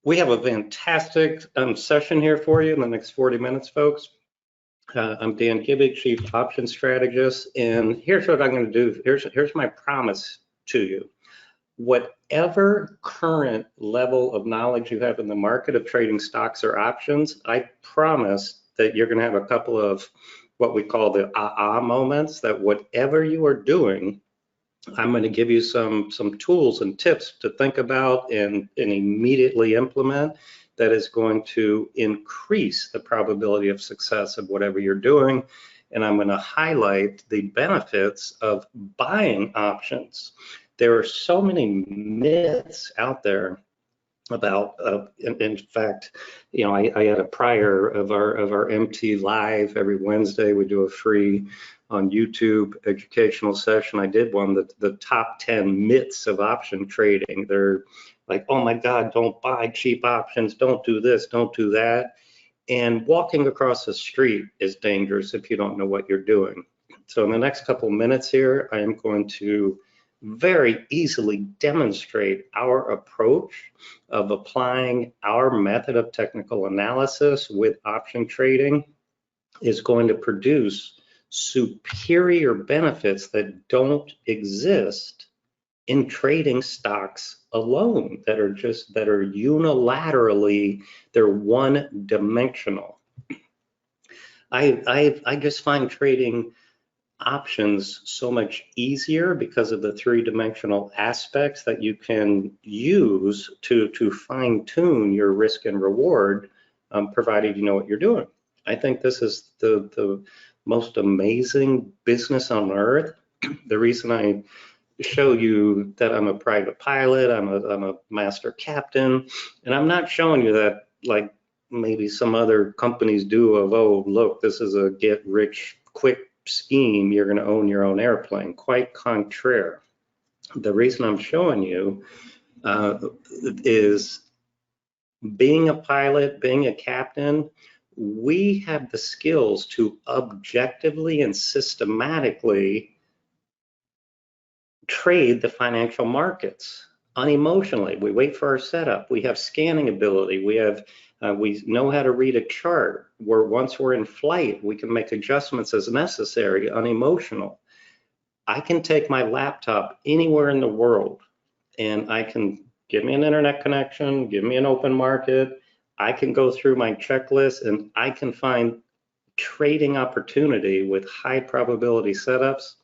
We have a fantastic session here for you in the next 40 minutes, folks. I'm Dan Gibby, Chief Options Strategist, and here's what I'm going to do. Here's my promise to you. Whatever current level of knowledge you have in the market of trading stocks or options, I promise that you're going to have a couple of what we call the aha moments, that whatever you are doing, I'm going to give you some tools and tips to think about and immediately implement that is going to increase the probability of success of whatever you're doing. And I'm going to highlight the benefits of buying options. There are so many myths out there about, in fact, you know, I had a prior of our MT Live every Wednesday. We do a free on YouTube educational session. I did one that the top 10 myths of option trading. They're like, oh my God, don't buy cheap options, don't do this, don't do that. And walking across the street is dangerous if you don't know what you're doing. So in the next couple minutes here, I am going to very easily demonstrate our approach of applying our method of technical analysis with option trading is going to produce superior benefits that don't exist in trading stocks alone, that are unilaterally, they're one dimensional. I just find trading options so much easier because of the three-dimensional aspects that you can use to fine tune your risk and reward, provided you know what you're doing. I think this is the most amazing business on earth. The reason I show you that I'm a private pilot, I'm a master captain, and I'm not showing you that like maybe some other companies do of, oh, look, this is a get rich quick scheme, you're going to own your own airplane. Quite contrary. The reason I'm showing you is being a pilot, being a captain, we have the skills to objectively and systematically trade the financial markets unemotionally. We wait for our setup. We have scanning ability. We know how to read a chart. Once we're in flight, we can make adjustments as necessary, unemotional. I can take my laptop anywhere in the world and I can give me an internet connection, give me an open market. I can go through my checklist and I can find trading opportunity with high probability setups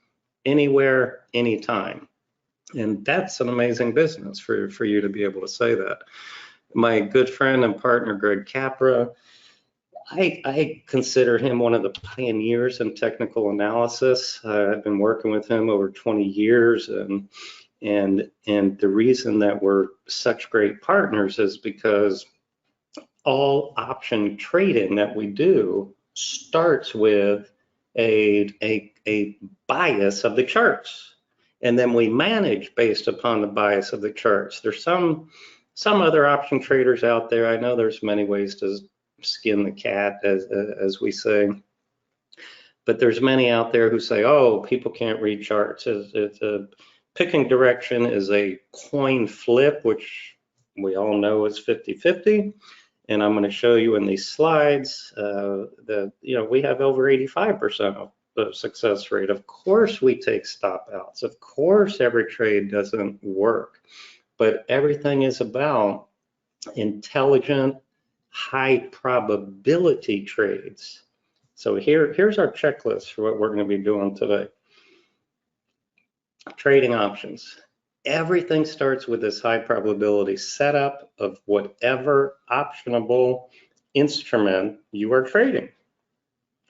anywhere, anytime. And that's an amazing business for you to be able to say that. My good friend and partner, Greg Capra, I consider him one of the pioneers in technical analysis. I've been working with him over 20 years, and the reason that we're such great partners is because all option trading that we do starts with a bias of the charts, and then we manage based upon the bias of the charts. There's some other option traders out there. I know there's many ways to skin the cat, as we say, but there's many out there who say, oh, people can't read charts. It's a picking direction is a coin flip, which we all know is 50-50. And I'm going to show you in these slides that, you know, we have over 85% of the success rate. Of course, we take stop outs. Of course, every trade doesn't work, but everything is about intelligent, high probability trades. So here's our checklist for what we're going to be doing today. Trading options. Everything starts with this high probability setup of whatever optionable instrument you are trading.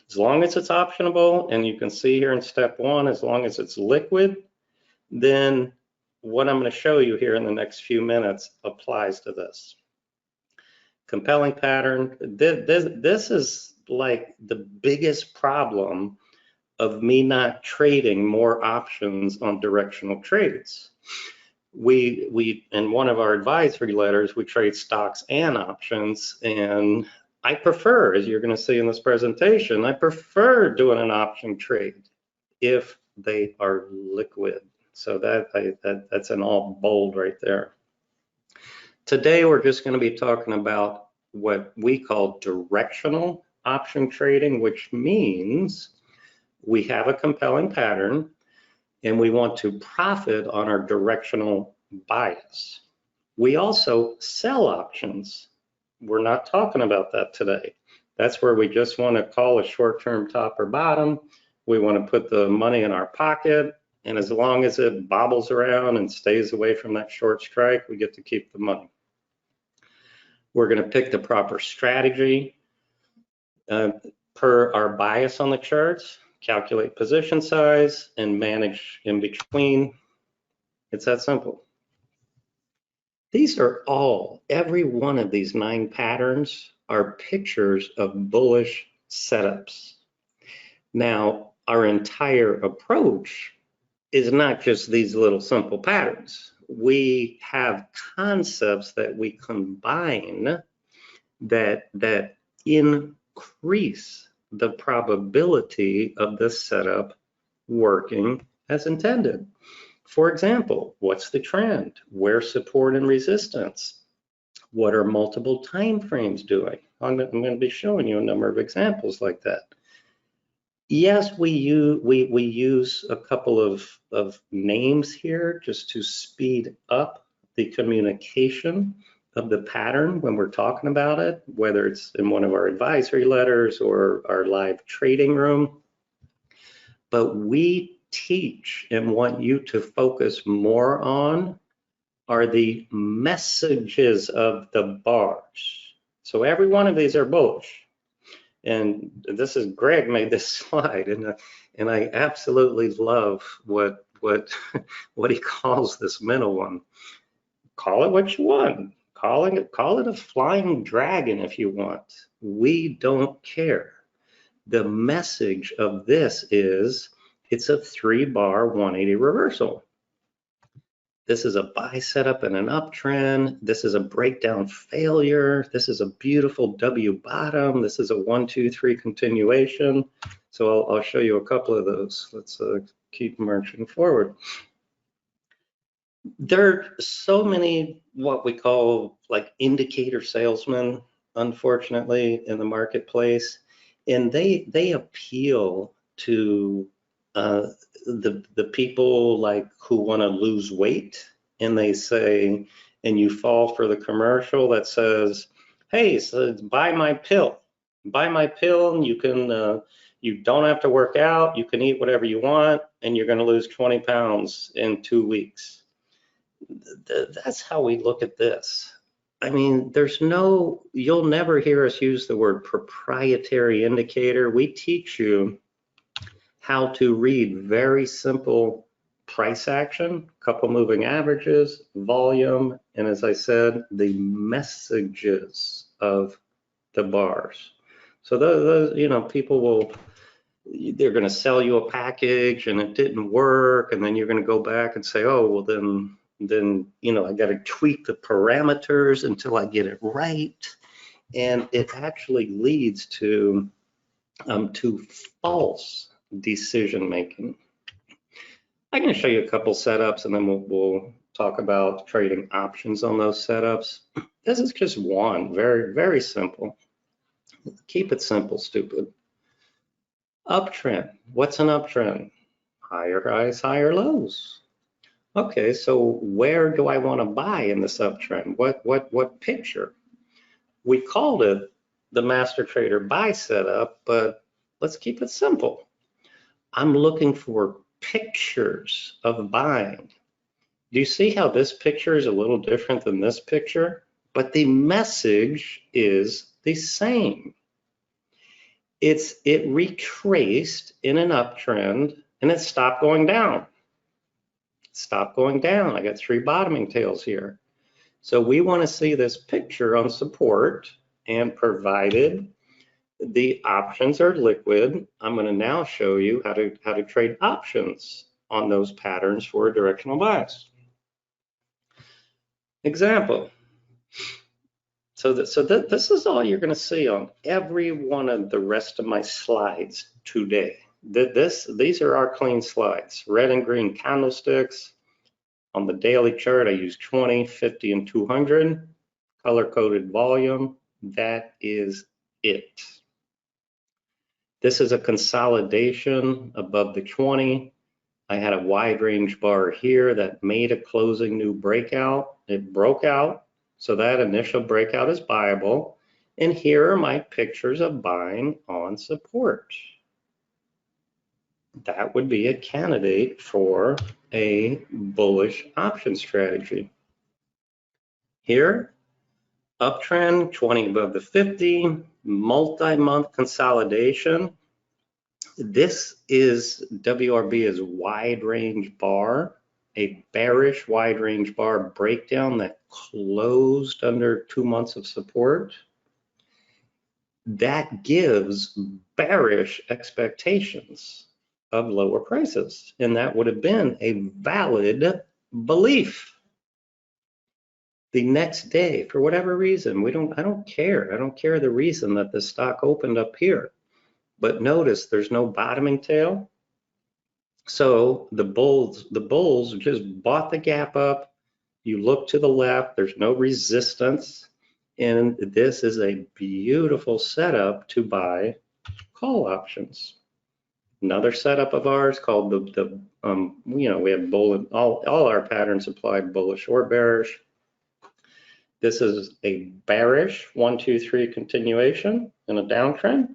As long as it's optionable, and you can see here in step one, as long as it's liquid, then what I'm going to show you here in the next few minutes applies to this. Compelling pattern. This is like the biggest problem of me not trading more options on directional trades. We in one of our advisory letters, we trade stocks and options, and I prefer, as you're going to see in this presentation, I prefer doing an option trade if they are liquid. So that's an all bold right there. Today, we're just going to be talking about what we call directional option trading, which means we have a compelling pattern and we want to profit on our directional bias. We also sell options. We're not talking about that today. That's where we just want to call a short-term top or bottom. We want to put the money in our pocket, and as long as it bobbles around and stays away from that short strike, we get to keep the money. We're going to pick the proper strategy per our bias on the charts, calculate position size, and manage in between. It's that simple. These are every one of these 9 patterns are pictures of bullish setups. Now, our entire approach is not just these little simple patterns. We have concepts that we combine that increase the probability of the setup working as intended. For example, what's the trend? Where's support and resistance? What are multiple time frames doing? I'm going to be showing you a number of examples like that. Yes, we use a couple of names here just to speed up the communication of the pattern when we're talking about it, whether it's in one of our advisory letters or our live trading room. But we teach and want you to focus more on are the messages of the bars. So every one of these are bullish. And this is Greg made this slide, and I absolutely love what he calls this middle one. Call it what you want. Call it a flying dragon if you want. We don't care. The message of this is it's a 3-bar 180 reversal. This is a buy setup and an uptrend. This is a breakdown failure. This is a beautiful W bottom. This is a 1, 2, 3 continuation. So I'll show you a couple of those. Let's keep marching forward. There are so many what we call like indicator salesmen, unfortunately, in the marketplace, and they appeal to the people like who want to lose weight, and they say, and you fall for the commercial that says, hey, so buy my pill, and you can you don't have to work out, you can eat whatever you want, and you're going to lose 20 pounds in 2 weeks. That's how we look at this. I mean, you'll never hear us use the word proprietary indicator. We teach you how to read very simple price action, couple moving averages, volume, and as I said, the messages of the bars. So those people they're going to sell you a package and it didn't work, and then you're going to go back and say, oh, well then I got to tweak the parameters until I get it right, and it actually leads to false decision making. I'm going to show you a couple setups, and then we'll talk about trading options on those setups. This is just one, very, very simple. Keep it simple, stupid. Uptrend. What's an uptrend? Higher highs, higher lows. Okay, so where do I want to buy in this uptrend? What picture? We called it the master trader buy setup, but let's keep it simple. I'm looking for pictures of buying. Do you see how this picture is a little different than this picture? But the message is the same. It retraced in an uptrend and it stopped going down. Stop going down. I got 3 bottoming tails here. So we want to see this picture on support, and provided the options are liquid, I'm going to now show you how to trade options on those patterns for a directional bias. Example. So this is all you're going to see on every one of the rest of my slides today. These are our clean slides. Red and green candlesticks. On the daily chart, I use 20, 50, and 200. color-coded volume. That is it. This is a consolidation above the 20. I had a wide range bar here that made a closing new breakout. It broke out, so that initial breakout is buyable. And here are my pictures of buying on support. That would be a candidate for a bullish option strategy. Here, uptrend, 20 above the 50, multi-month consolidation. This is WRB is wide range bar, a bearish wide range bar breakdown that closed under 2 months of support. That gives bearish expectations of lower prices, and that would have been a valid belief. The next day, for whatever reason, I don't care the reason that the stock opened up here. But notice there's no bottoming tail. So the bulls just bought the gap up. You look to the left, there's no resistance. And this is a beautiful setup to buy call options. Another setup of ours called we have bull, all our patterns apply bullish or bearish. This is a bearish 1, 2, 3 continuation in a downtrend.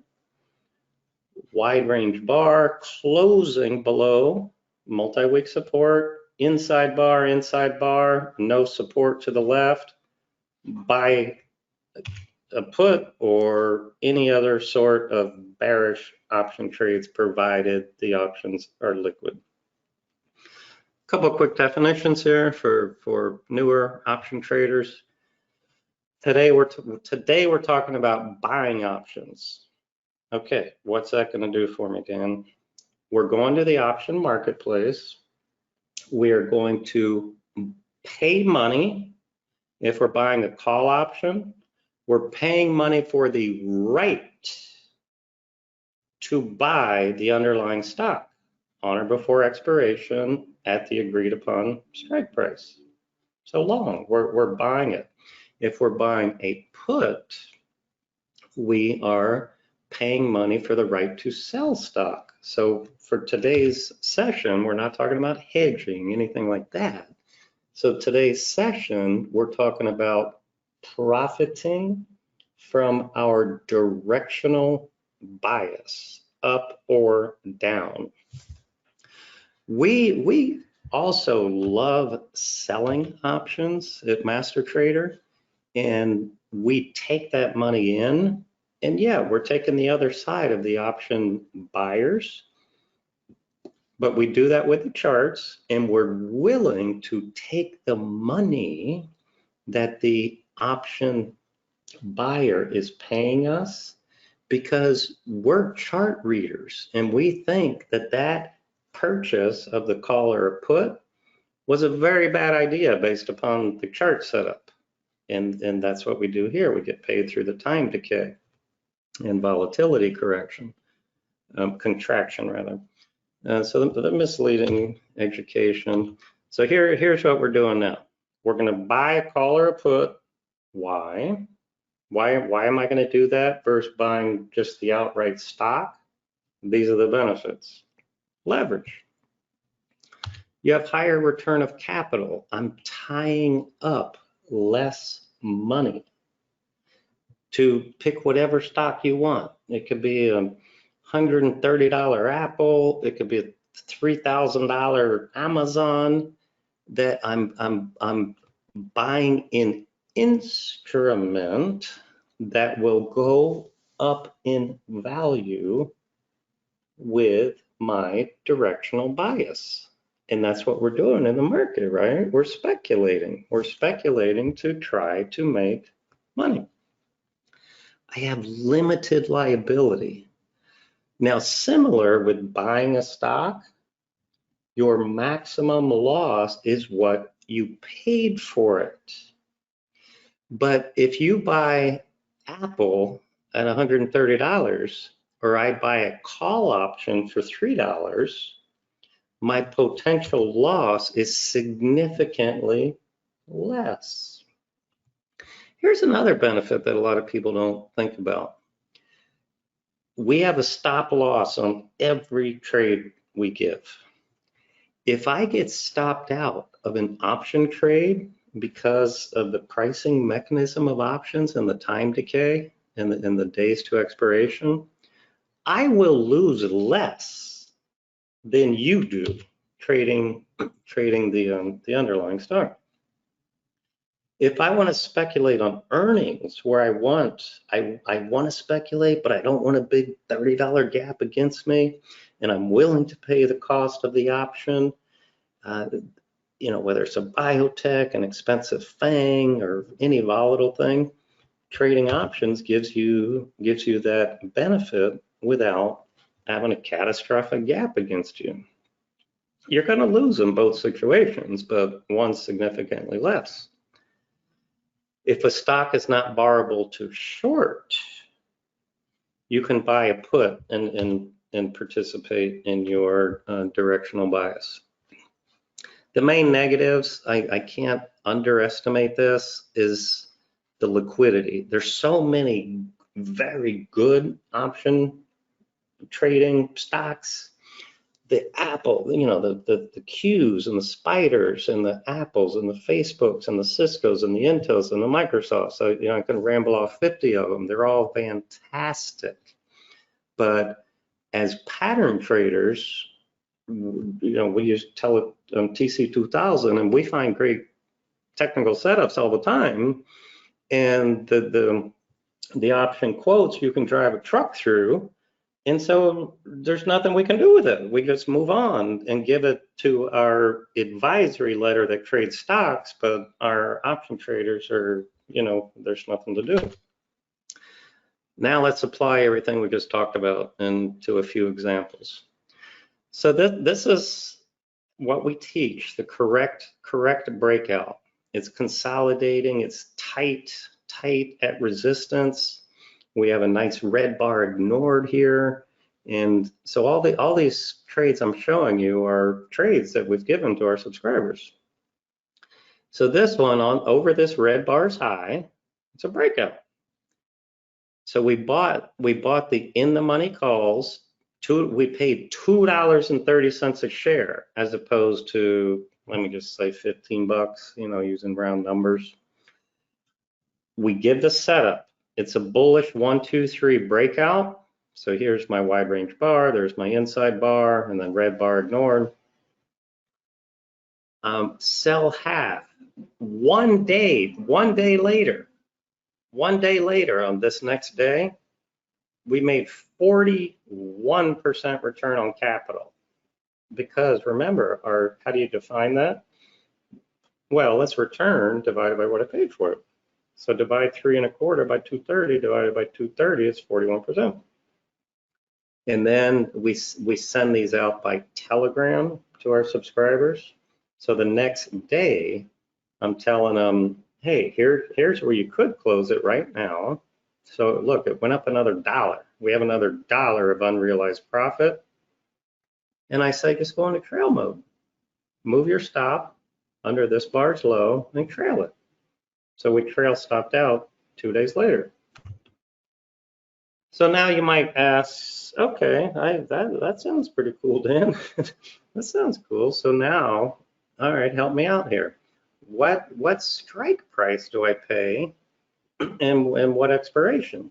Wide range bar closing below multi-week support, inside bar, no support to the left. Buy a put or any other sort of bearish option trades provided the options are liquid. A couple of quick definitions here for newer option traders. Today we're talking about buying options. Okay, what's that going to do for me, Dan? We're going to the option marketplace. We are going to pay money. If we're buying a call option, we're paying money for the right to buy the underlying stock on or before expiration at the agreed upon strike price. So long, we're buying it. If we're buying a put, we are paying money for the right to sell stock. So for today's session, we're not talking about hedging, anything like that. So today's session, we're talking about profiting from our directional bias, up or down. We also love selling options at Master Trader, and we take that money in. And yeah, we're taking the other side of the option buyers, but we do that with the charts, and we're willing to take the money that the option buyer is paying us because we're chart readers, and we think that that purchase of the call or put was a very bad idea based upon the chart setup. And that's what we do here. We get paid through the time decay and volatility contraction rather. So the misleading education. So here's what we're doing now. We're going to buy a call or a put. Why? Why am I going to do that versus buying just the outright stock? These are the benefits. Leverage. You have higher return of capital. I'm tying up less money to pick whatever stock you want. It could be a $130 Apple. It could be a $3,000 Amazon. That I'm buying an instrument that will go up in value with my directional bias. And that's what we're doing in the market, right? We're speculating. We're speculating to try to make money. I have limited liability. Now, similar with buying a stock, your maximum loss is what you paid for it. But if you buy Apple at $130, or I buy a call option for $3, my potential loss is significantly less. Here's another benefit that a lot of people don't think about. We have a stop loss on every trade we give. If I get stopped out of an option trade because of the pricing mechanism of options and the time decay and the days to expiration, I will lose less than you do trading the underlying stock. If I want to speculate on earnings where I want to speculate, but I don't want a big $30 gap against me, and I'm willing to pay the cost of the option, whether it's a biotech, an expensive FANG, or any volatile thing, trading options gives you that benefit without having a catastrophic gap against you. You're going to lose in both situations, but one significantly less. If a stock is not borrowable to short, you can buy a put and participate in your directional bias. The main negatives, I can't underestimate this, is the liquidity. There's so many very good option trading stocks. The Apple, the Qs and the Spiders and the Apples and the Facebooks and the Ciscos and the Intels and the Microsofts. So, I can ramble off 50 of them. They're all fantastic. But as pattern traders, we use TC2000 and we find great technical setups all the time. And the option quotes you can drive a truck through. And so there's nothing we can do with it. We just move on and give it to our advisory letter that trades stocks, but our option traders are, there's nothing to do. Now let's apply everything we just talked about into a few examples. So this is what we teach, the correct breakout. It's consolidating, it's tight at resistance. We have a nice red bar ignored here. And so all these trades I'm showing you are trades that we've given to our subscribers. So this one over this red bar's high, it's a breakout. So we bought the in the money calls. We paid $2.30 a share as opposed to, let me just say 15 bucks, using round numbers. We give the setup. It's a bullish 1, 2, 3 breakout. So here's my wide range bar, there's my inside bar, and then red bar ignored. Sell half. One day later on this next day, we made 41% return on capital. Because remember, how do you define that? Well, it's return divided by what I paid for it. So divide 3 1/4 by 230 divided by 230 is 41%. And then we send these out by telegram to our subscribers. So the next day, I'm telling them, hey, here's where you could close it right now. So look, it went up another $1. We have another $1 of unrealized profit. And I say, just go into trail mode. Move your stop under this bar's low and trail it. So we trail stopped out 2 days later. So now you might ask, okay, that sounds pretty cool, Dan. That sounds cool. So now, all right, help me out here. What strike price do I pay and what expiration?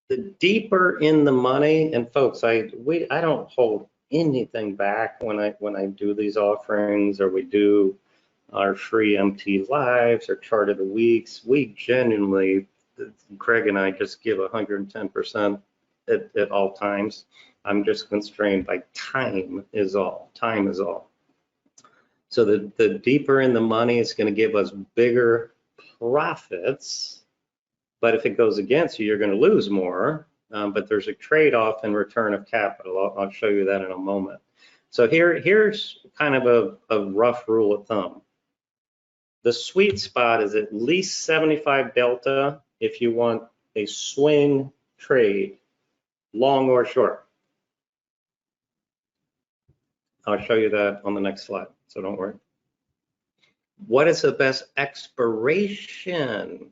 The deeper in the money, and folks, I don't hold anything back when I do these offerings or we do our free MT lives or chart of the weeks. We genuinely, Craig and I just give 110% at all times. I'm just constrained by time is all. Time is all. So the deeper in the money, it's going to give us bigger profits. But if it goes against you, you're going to lose more. But there's a trade-off in return of capital. I'll show you that in a moment. So here's kind of a rough rule of thumb. The sweet spot is at least 75 delta if you want a swing trade, long or short. I'll show you that on the next slide, so don't worry. What is the best expiration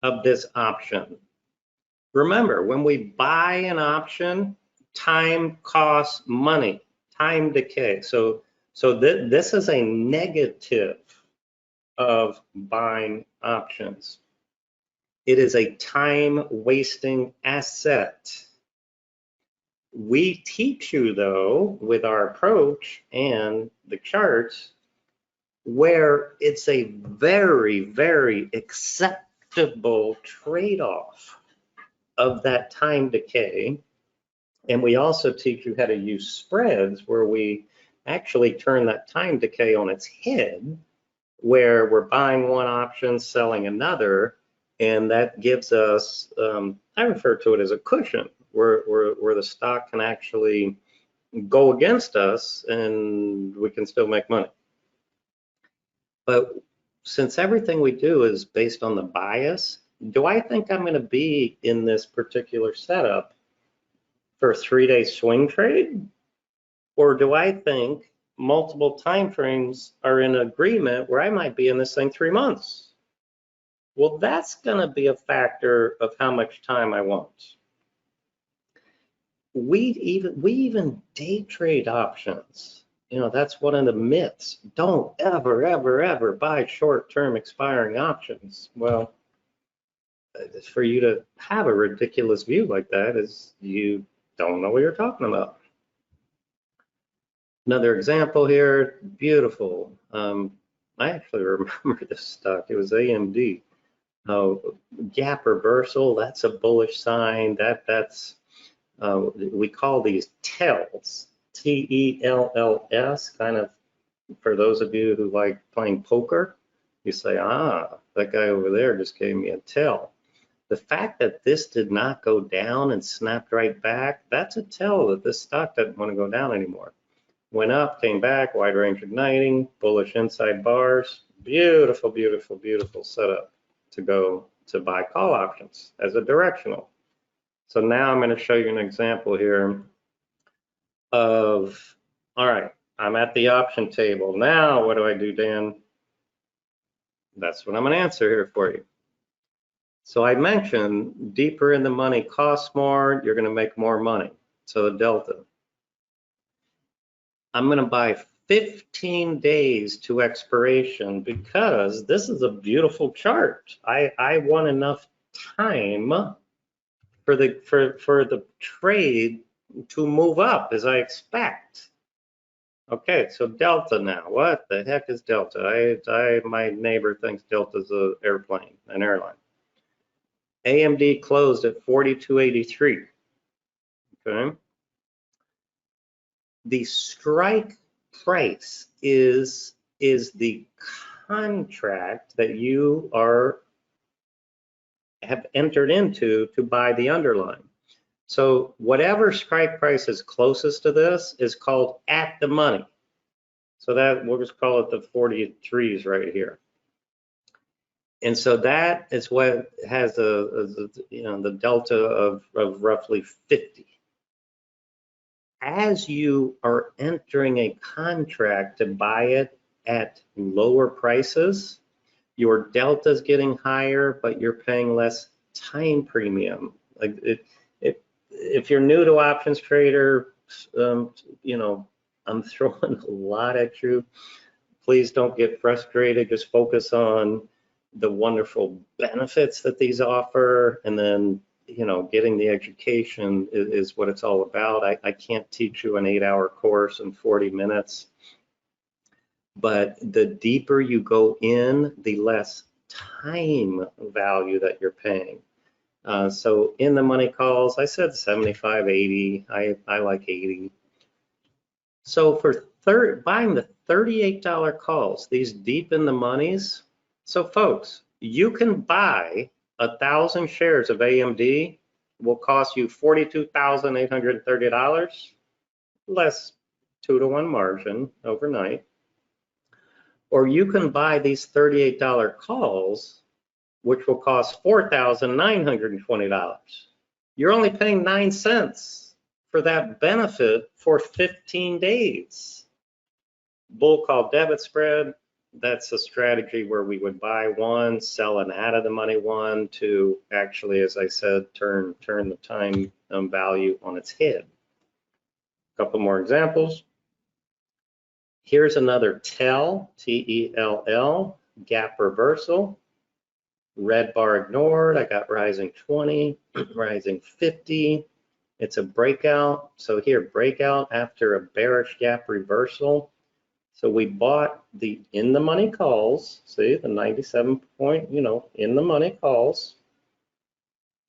of this option? Remember, when we buy an option, time costs money, time decay. So this is a negative of buying options. It is a time wasting asset. We teach you though, with our approach and the charts, where it's a very, very acceptable trade-off of that time decay. And we also teach you how to use spreads where we actually turn that time decay on its head, where we're buying one option, selling another, and that gives us, I refer to it as a cushion, where the stock can actually go against us and we can still make money. But since everything we do is based on the bias, do I think I'm going to be in this particular setup for a 3-day swing trade? Or do I think multiple time frames are in agreement where I might be in this thing 3 months? Well, that's going to be a factor of how much time I want. We even day trade options. You know, that's one of the myths. Don't ever, ever, ever buy short-term expiring options. Well, for you to have a ridiculous view like that is you don't know what you're talking about. Another example here, beautiful. I actually remember this stock. It was AMD. Gap reversal, that's a bullish sign. That's we call these tells, T-E-L-L-S, kind of for those of you who like playing poker. You say, ah, that guy over there just gave me a tell. The fact that this did not go down and snapped right back, that's a tell that this stock doesn't want to go down anymore. Went up, came back, wide range igniting, bullish inside bars. Beautiful, beautiful, beautiful setup to go to buy call options as a directional. So now I'm going to show you an example here of, all right, I'm at the option table. Now what do I do, Dan? That's what I'm going to answer here for you. So I mentioned deeper in the money costs more, you're going to make more money. So the delta. I'm going to buy 15 days to expiration because this is a beautiful chart. I want enough time for the trade to move up as I expect. Okay, so delta now. What the heck is delta? My neighbor thinks delta's an airplane, an airline. AMD closed at 42.83. Okay. The strike price is the contract that you have entered into to buy the underlying. So whatever strike price is closest to this is called at the money. So that we'll just call it the 43s right here. And so that is what has the delta of roughly 50. As you are entering a contract to buy it at lower prices, your delta is getting higher, but you're paying less time premium. Like if you're new to options trader, I'm throwing a lot at you. Please don't get frustrated. Just focus on the wonderful benefits that these offer, and then getting the education is what it's all about. I can't teach you an 8-hour course in 40 minutes, but the deeper you go in, the less time value that you're paying. So in the money calls, I said 75, 80. I like 80. So for buying the $38 calls, these deep in the monies. So folks, you can buy 1,000 shares of AMD, will cost you $42,830, less 2-to-1 margin overnight. Or you can buy these $38 calls, which will cost $4,920. You're only paying 9 cents for that benefit for 15 days. Bull call debit spread, that's a strategy where we would buy one, sell an out of the money one to actually, as I said, turn the time value on its head. A couple more examples. Here's another TELL, T-E-L-L, gap reversal. Red bar ignored. I got rising 20, rising 50. It's a breakout. So here, breakout after a bearish gap reversal. So we bought the in the money calls. See the 97 point, in the money calls.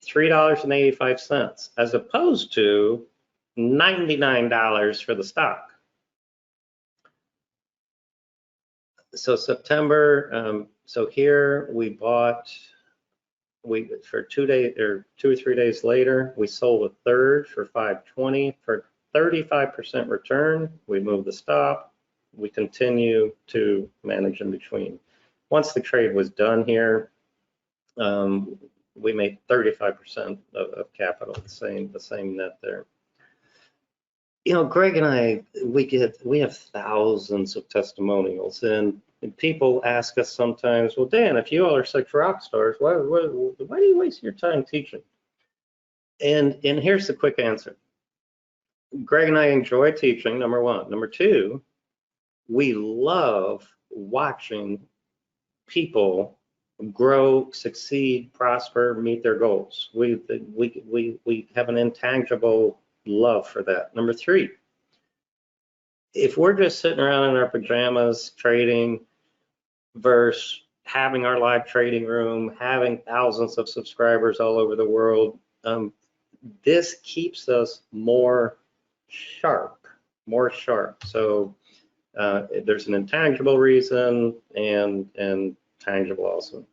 $3.85 as opposed to $99 for the stock. So September, so here we bought, for 2 days or 2 or 3 days later, we sold a third for $5.20 for 35% return. We moved the stop. We continue to manage in between. Once the trade was done here, we made 35% of capital, the same net there. Greg and I, we have thousands of testimonials, and people ask us sometimes, well, Dan, if you all are such rock stars, why do you waste your time teaching? And here's the quick answer. Greg and I enjoy teaching, number one. Number two, we love watching people grow, succeed, prosper, meet their goals. We have an intangible love for that. Number three, if we're just sitting around in our pajamas trading versus having our live trading room, having thousands of subscribers all over the world, this keeps us more sharp. So there's an intangible reason and tangible also.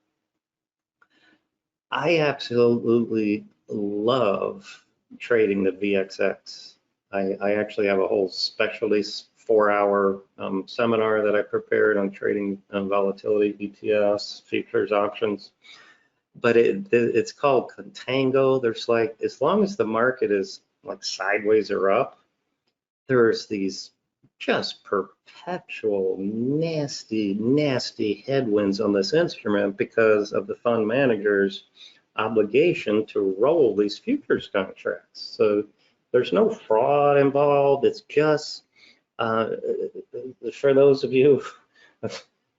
I absolutely love trading the VXX. I actually have a whole specialty 4-hour seminar that I prepared on trading volatility, ETFs, futures, options. But it's called contango. There's as long as the market is like sideways or up, there's these just perpetual nasty headwinds on this instrument because of the fund manager's obligation to roll these futures contracts. So there's no fraud involved. It's just for those of you,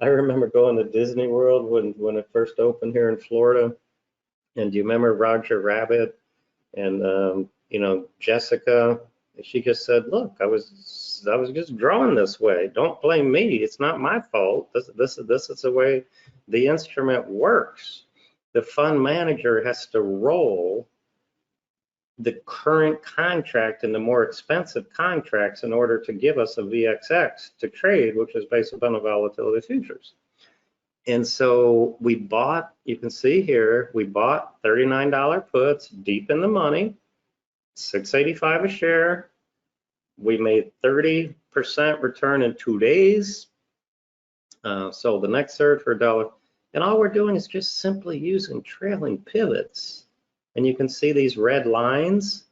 I remember going to Disney World when it first opened here in Florida. And do you remember Roger Rabbit and Jessica? She just said, look, I was just drawn this way. Don't blame me. It's not my fault. This is the way the instrument works. The fund manager has to roll the current contract and the more expensive contracts in order to give us a VXX to trade, which is based upon the volatility futures. And so we bought, you can see here, we bought $39 puts deep in the money, $6.85 a share. We made 30% return in 2 days. Sold the next third for $1. And all we're doing is just simply using trailing pivots. And you can see these red lines.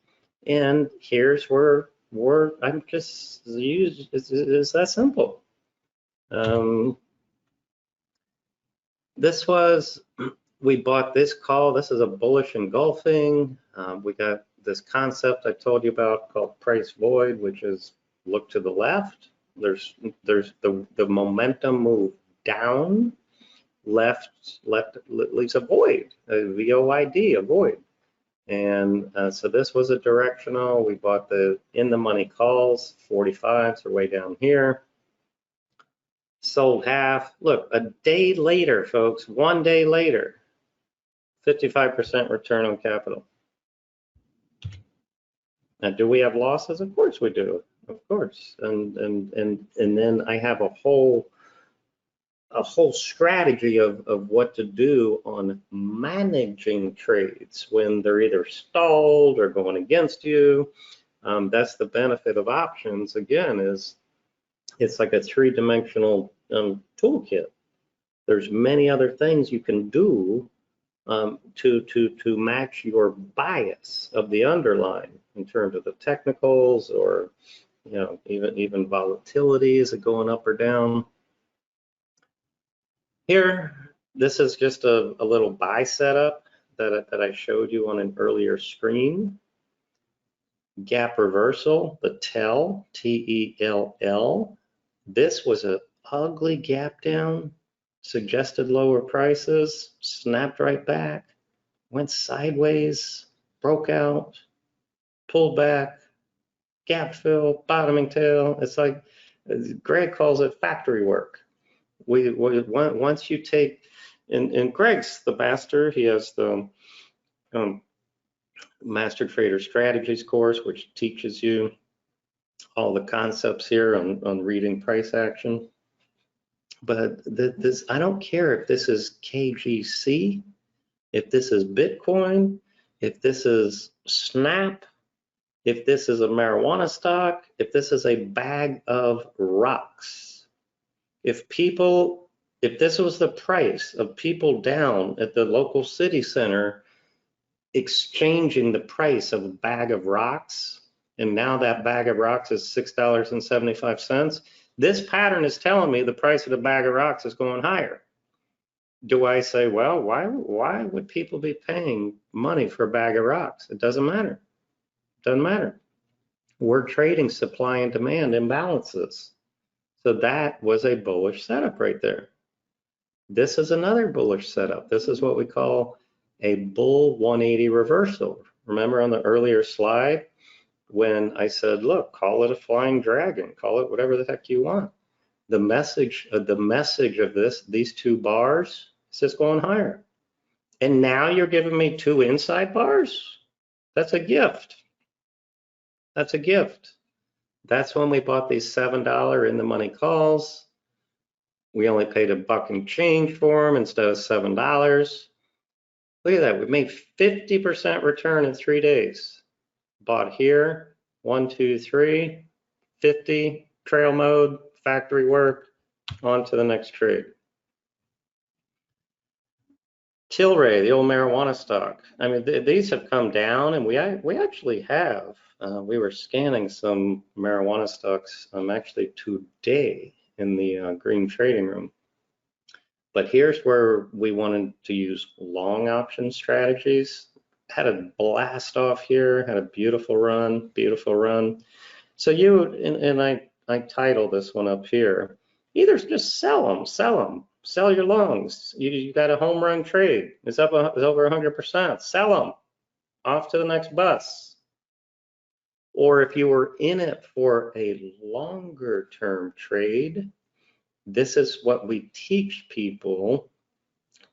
And here's where I'm just used, it's that simple. We bought this call. This is a bullish engulfing. We got this concept I told you about called price void, which is look to the left. There's the momentum move down, left leaves a void, a VOID, a void. And so this was a directional. We bought the in the money calls, 45s are way down here. Sold half. Look, a day later, folks, 1 day later, 55% return on capital. Now, do we have losses? Of course we do. Of course. And then I have a whole strategy of what to do on managing trades when they're either stalled or going against you. That's the benefit of options. Again, is it's like a three-dimensional toolkit. There's many other things you can do to match your bias of the underlying in terms of the technicals, or even volatility, is it going up or down? Here, this is just a little buy setup that I showed you on an earlier screen. Gap reversal, the TEL, T-E-L-L. This was an ugly gap down, suggested lower prices, snapped right back, went sideways, broke out, pulled back, gap fill, bottoming tail. It's like Greg calls it factory work. Once you take, and Greg's the master. He has the Master Trader Strategies course, which teaches you all the concepts here on reading price action. But this, I don't care if this is KGC, if this is Bitcoin, if this is Snap, if this is a marijuana stock, if this is a bag of rocks. If this was the price of people down at the local city center exchanging the price of a bag of rocks, and now that bag of rocks is $6.75, this pattern is telling me the price of the bag of rocks is going higher. Do I say, well, why would people be paying money for a bag of rocks? It doesn't matter. It doesn't matter. We're trading supply and demand imbalances. So that was a bullish setup right there. This is another bullish setup. This is what we call a bull 180 reversal. Remember on the earlier slide when I said, look, call it a flying dragon, call it whatever the heck you want. The message of these two bars is just going higher. And now you're giving me two inside bars? That's a gift. That's a gift. That's when we bought these $7 in the money calls. We only paid $1 and change for them instead of $7. Look at that, we made 50% return in 3 days. Bought here, 1, 2, 3, 50, trail mode, factory work, on to the next trade. Tilray, the old marijuana stock. I mean, these have come down, and we actually have. We were scanning some marijuana stocks actually today in the green trading room. But here's where we wanted to use long option strategies. Had a blast off here, had a beautiful run, beautiful run. So I title this one up here. Either just sell them, sell your longs. You got a home run trade. It's over 100%. Sell them. Off to the next bus. Or if you were in it for a longer term trade, this is what we teach people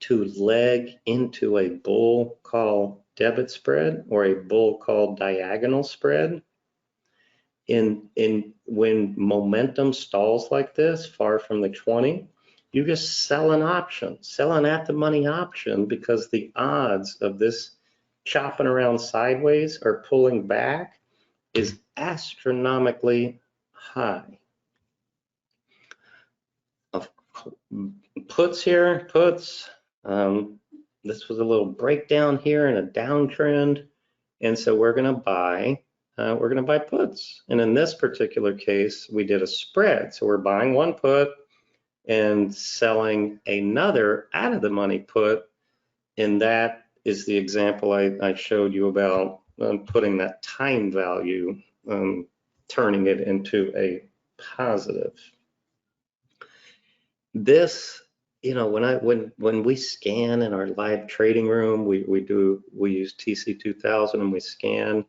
to leg into a bull call debit spread or a bull call diagonal spread. When momentum stalls like this, far from the 20, you just sell an option, sell an at the money option, because the odds of this chopping around sideways or pulling back is astronomically high. Puts here, puts. This was a little breakdown here in a downtrend, and so we're going to buy puts. And in this particular case, we did a spread. So we're buying one put and selling another out of the money put. And that is the example I showed you about putting that time value, turning it into a positive. This, when we scan in our live trading room, we use TC2000 and we scan.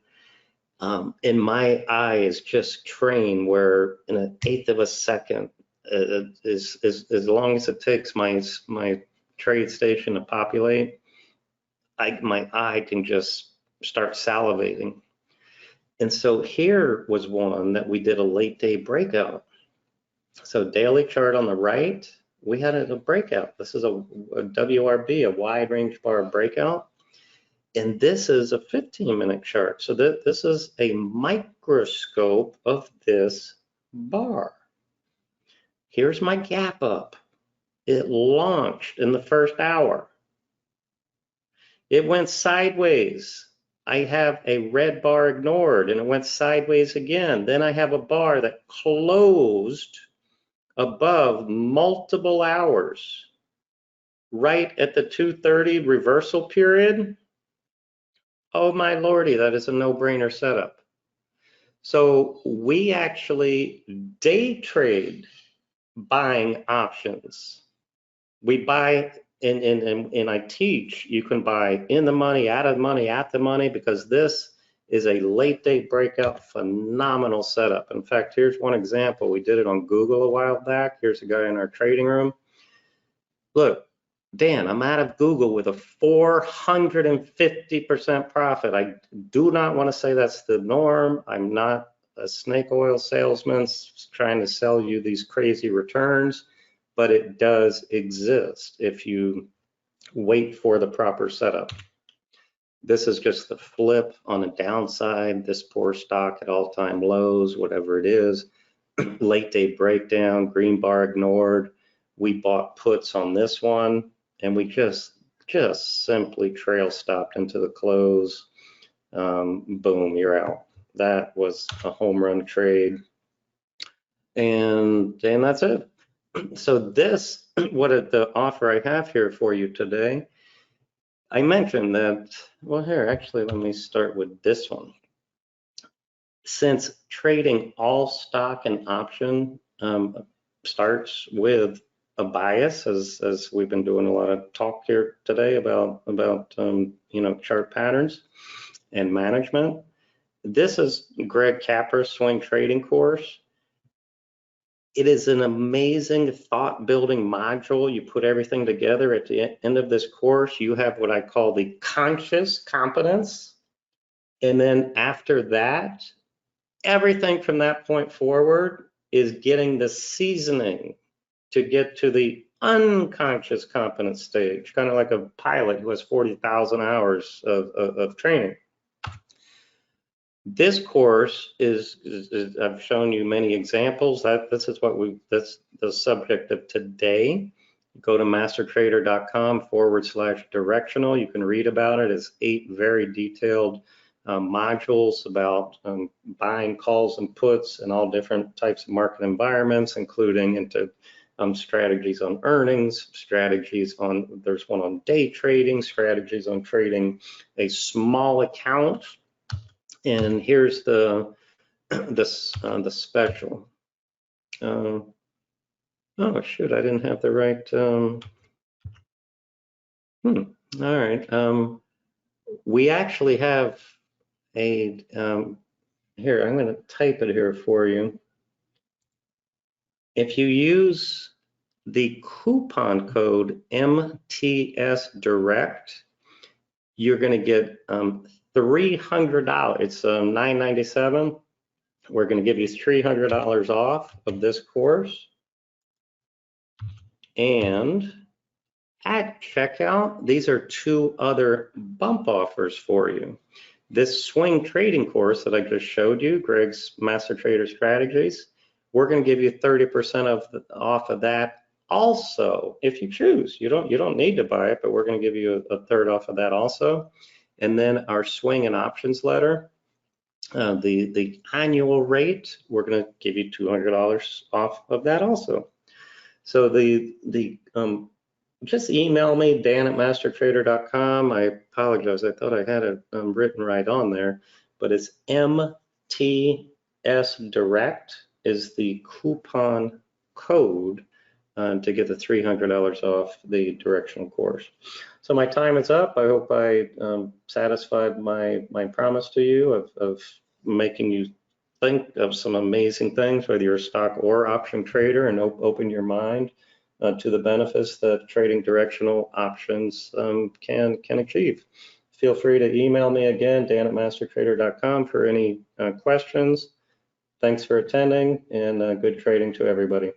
And my eye is just trained where in 1/8 of a second, as long as it takes my trade station to populate, my eye can just start salivating. And so here was one that we did a late day breakout. So daily chart on the right, we had a breakout. This is a WRB, a wide range bar breakout. And this is a 15-minute chart. So this is a microscope of this bar. Here's my gap up. It launched in the first hour. It went sideways. I have a red bar ignored, and it went sideways again. Then I have a bar that closed above multiple hours. right at the 230 reversal period, oh my lordy, that is a no-brainer setup. So we actually day trade buying options. We buy, and I teach, you can buy in the money, out of the money, at the money, because this is a late day breakout, phenomenal setup. In fact, here's one example. We did it on Google a while back. Here's a guy in our trading room. Look, Dan, I'm out of Google with a 450% profit. I do not want to say that's the norm. I'm not a snake oil salesman trying to sell you these crazy returns, but it does exist if you wait for the proper setup. This is just the flip on the downside. This poor stock at all-time lows, whatever it is. Late day breakdown, green bar ignored. We bought puts on this one, and we just simply trail stopped into the close. Boom, you're out. That was a home run trade, and that's it. So this, the offer I have here for you today, I mentioned that, well, here, actually, let me start with this one. Since trading all stock and option starts with a bias, as we've been doing a lot of talk here today about chart patterns and management. This is Greg Capper's swing trading course. It is an amazing thought building module. You put everything together. At the end of this course, you have what I call the conscious competence. And then after that, everything from that point forward is getting the seasoning to get to the unconscious competence stage, kind of like a pilot who has 40,000 hours of training. This course is I've shown you many examples. That's the subject of today. Go to mastertrader.com/directional. You can read about it. It's 8 very detailed modules about buying calls and puts in all different types of market environments, including into strategies on earnings, there's one on day trading, strategies on trading a small account. And here's the special. Oh shoot, I didn't have the right. All right. We actually have a here. I'm going to type it here for you. If you use the coupon code MTS Direct, you're going to get $300. It's $997. We're going to give you $300 off of this course. And at checkout, these are 2 other bump offers for you. This swing trading course that I just showed you, Greg's Master Trader Strategies, we're going to give you 30% off of that also, if you choose. You don't need to buy it, but we're going to give you a third off of that also. And then our swing and options letter, the annual rate, we're going to give you $200 off of that also. So just email me, dan@mastertrader.com. I apologize, I thought I had it written right on there, but it's MTS Direct is the coupon code to get the $300 off the directional course. So my time is up. I hope I satisfied my promise to you of making you think of some amazing things, whether you're a stock or option trader, and open your mind to the benefits that trading directional options can achieve. Feel free to email me again, dan@mastertrader.com, for any questions. Thanks for attending, and good trading to everybody.